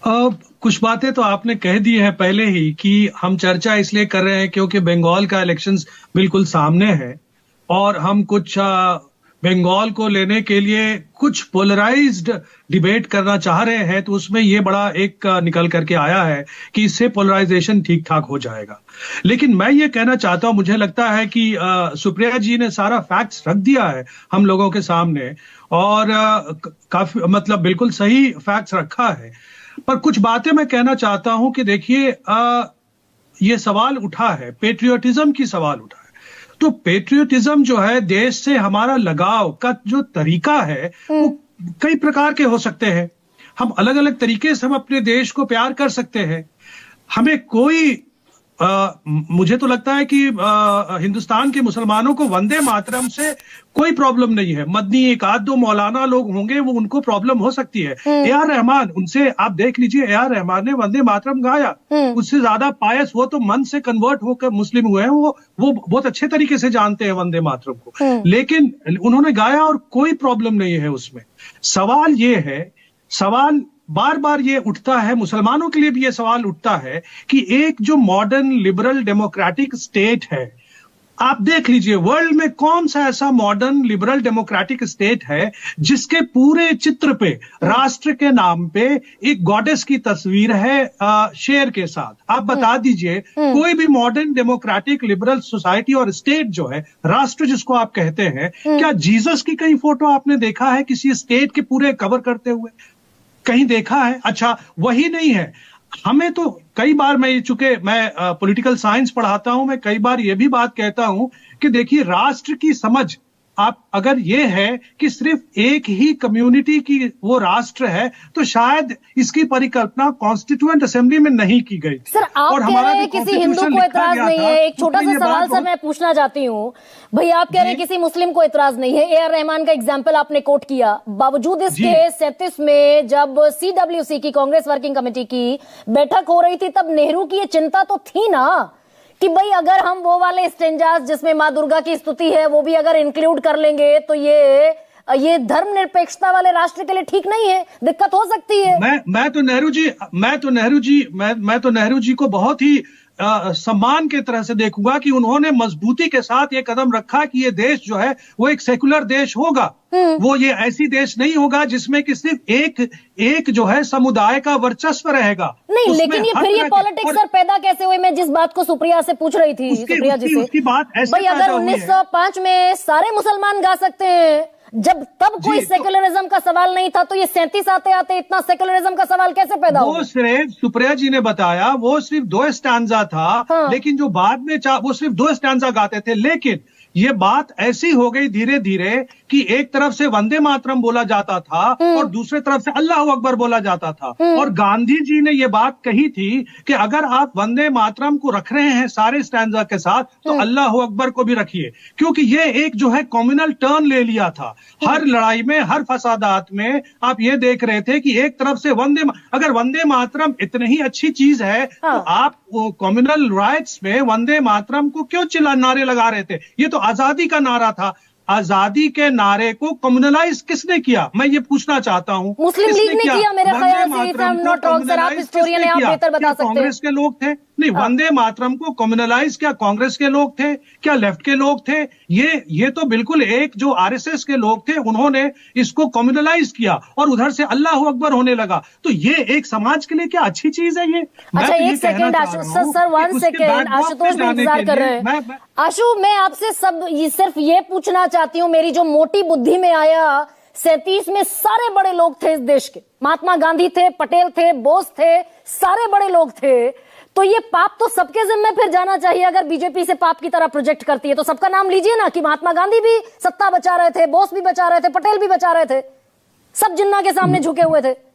कुछ बातें तो आपने कह दी है पहले ही कि हम चर्चा इसलिए कर रहे हैं क्योंकि बंगाल का इलेक्शंस बिल्कुल सामने है और हम कुछ बंगाल को लेने के लिए कुछ पोलराइज्ड डिबेट करना चाह रहे हैं, तो उसमें ये बड़ा एक निकल करके आया है कि इससे पोलराइजेशन ठीक ठाक हो जाएगा। लेकिन मैं ये कहना चाहता हूं, मुझे लगता है कि सुप्रिया जी ने सारा फैक्ट्स रख दिया है हम लोगों के सामने और काफी मतलब बिल्कुल सही फैक्ट्स रखा है। पर कुछ बातें मैं कहना चाहता हूं कि देखिए, ये सवाल उठा है, पेट्रियोटिज्म की सवाल उठा है। तो पेट्रियोटिज्म जो है, देश से हमारा लगाव का जो तरीका है वो कई प्रकार के हो सकते हैं। हम अलग अलग तरीके से हम अपने देश को प्यार कर सकते हैं। हमें कोई मुझे तो लगता है कि हिंदुस्तान के मुसलमानों को वंदे मातरम से कोई प्रॉब्लम नहीं है। मदनी एक आध दो मौलाना लोग होंगे, वो उनको प्रॉब्लम हो सकती है। ए.आर. रहमान, उनसे आप देख लीजिए, ए.आर. रहमान ने वंदे मातरम गाया। उससे ज्यादा पायस वो तो मन से कन्वर्ट होकर मुस्लिम हुए हैं, वो बहुत अच्छे तरीके से जानते हैं वंदे मातरम को। लेकिन उन्होंने गाया और कोई प्रॉब्लम नहीं है उसमें। सवाल ये है, सवाल बार बार ये उठता है, मुसलमानों के लिए भी ये सवाल उठता है कि एक जो मॉडर्न लिबरल डेमोक्रेटिक स्टेट है, आप देख लीजिए वर्ल्ड में कौन सा ऐसा मॉडर्न लिबरल डेमोक्रेटिक स्टेट है जिसके पूरे चित्र पे राष्ट्र के नाम पे एक गॉडेस की तस्वीर है शेर के साथ। आप बता दीजिए कोई भी मॉडर्न डेमोक्रेटिक लिबरल सोसाइटी और स्टेट जो है, राष्ट्र जिसको आप कहते हैं, क्या जीसस की कहीं फोटो आपने देखा है किसी स्टेट के पूरे कवर करते हुए? कहीं देखा है? अच्छा, वही नहीं है। हमें तो कई बार, मैं पॉलिटिकल साइंस पढ़ाता हूं, मैं कई बार ये भी बात कहता हूं कि देखिए, राष्ट्र की समझ आप अगर ये है कि सिर्फ एक ही कम्युनिटी की वो राष्ट्र है, तो शायद इसकी परिकल्पना कॉन्स्टिट्यूएंट असेंबली में नहीं की गई। सर, आप कह रहे हैं किसी हिंदू को इतराज नहीं है। एक छोटा सा सवाल सर मैं पूछना चाहती हूँ भाई, आप कह रहे हैं किसी मुस्लिम को इतराज नहीं है। ए.आर. रहमान का एग्जाम्पल आपने कोट किया, बावजूद इसके 37 में जब CWC की, कांग्रेस वर्किंग कमेटी की बैठक हो रही थी, तब नेहरू की ये चिंता तो थी ना कि भाई अगर हम वो वाले स्टेंजास जिसमें माँ दुर्गा की स्तुति है वो भी अगर इंक्लूड कर लेंगे तो ये धर्मनिरपेक्षता वाले राष्ट्र के लिए ठीक नहीं है, दिक्कत हो सकती है। मैं तो नेहरू जी को बहुत ही सम्मान के तरह से देखूंगा कि उन्होंने मजबूती के साथ ये कदम रखा कि ये देश जो है वो एक सेकुलर देश होगा। वो ये ऐसी देश नहीं होगा जिसमें कि सिर्फ एक जो है समुदाय का वर्चस्व रहेगा। नहीं, लेकिन ये फिर ये पॉलिटिक्स सर पैदा कैसे हुए? मैं जिस बात को सुप्रिया से पूछ रही थी, सुप्रिया जी से, उसकी बात ऐसे भाई अगर 1905 में सारे मुसलमान गा सकते हैं, जब तब कोई सेकुलरिज्म का सवाल नहीं था, तो ये 37 आते आते इतना सेकुलरिज्म का सवाल कैसे पैदा हुआ? वो सिर्फ सुप्रिया जी ने बताया, वो सिर्फ 2 स्टैंजा था। लेकिन जो बाद में वो सिर्फ 2 स्टैंजा गाते थे। लेकिन ये बात ऐसी हो गई धीरे धीरे कि एक तरफ से वंदे मातरम बोला जाता था और दूसरे तरफ से अल्लाह अकबर बोला जाता था। और गांधी जी ने ये बात कही थी कि अगर आप वंदे मातरम को रख रहे हैं सारे स्टैंजा के साथ, तो अल्लाह अकबर को भी रखिए, क्योंकि ये एक जो है कम्युनल टर्न ले लिया था। हर लड़ाई में, हर फसादात में आप ये देख रहे थे कि एक तरफ से अगर वंदे मातरम इतनी ही अच्छी चीज है, तो आप कम्युनल राइट्स में वंदे मातरम को क्यों नारे लगा रहे थे? ये तो आजादी का नारा था। आजादी के नारे को कम्युनलाइज किसने किया, मैं ये पूछना चाहता हूं। मुस्लिम लीग ने किया मेरे ख्याल से, if I'm not wrong, sir आप हिस्टोरियन हैं, आप बेहतर बता सकते हैं। कांग्रेस के लोग थे? नहीं, वंदे मातरम को कम्युनलाइज क्या कांग्रेस के लोग थे, क्या लेफ्ट के लोग थे? ये तो बिल्कुल एक जो आरएसएस के लोग थे, उन्होंने इसको कम्युनलाइज किया और उधर से अल्लाह अकबर होने लगा। तो ये एक सिर्फ के लिए क्या अच्छी चीज है? ये अच्छा, एक सेकंड सर, 1 सेकंड, आशुतोष भी इंतजार कर रहे हैं। आशु, मैं आपसे सिर्फ ये पूछना चाहती हूँ, मेरी जो मोटी बुद्धि में आया, 37 में सारे बड़े लोग थे इस देश के, महात्मा गांधी थे, पटेल थे, बोस थे, सारे बड़े लोग थे। तो ये पाप तो सबके जिम्मे फिर जाना चाहिए। अगर बीजेपी से पाप की तरह प्रोजेक्ट करती है तो सबका नाम लीजिए ना, कि महात्मा गांधी भी सत्ता बचा रहे थे, बोस भी बचा रहे थे, पटेल भी बचा रहे थे, सब जिन्ना के सामने झुके हुए थे।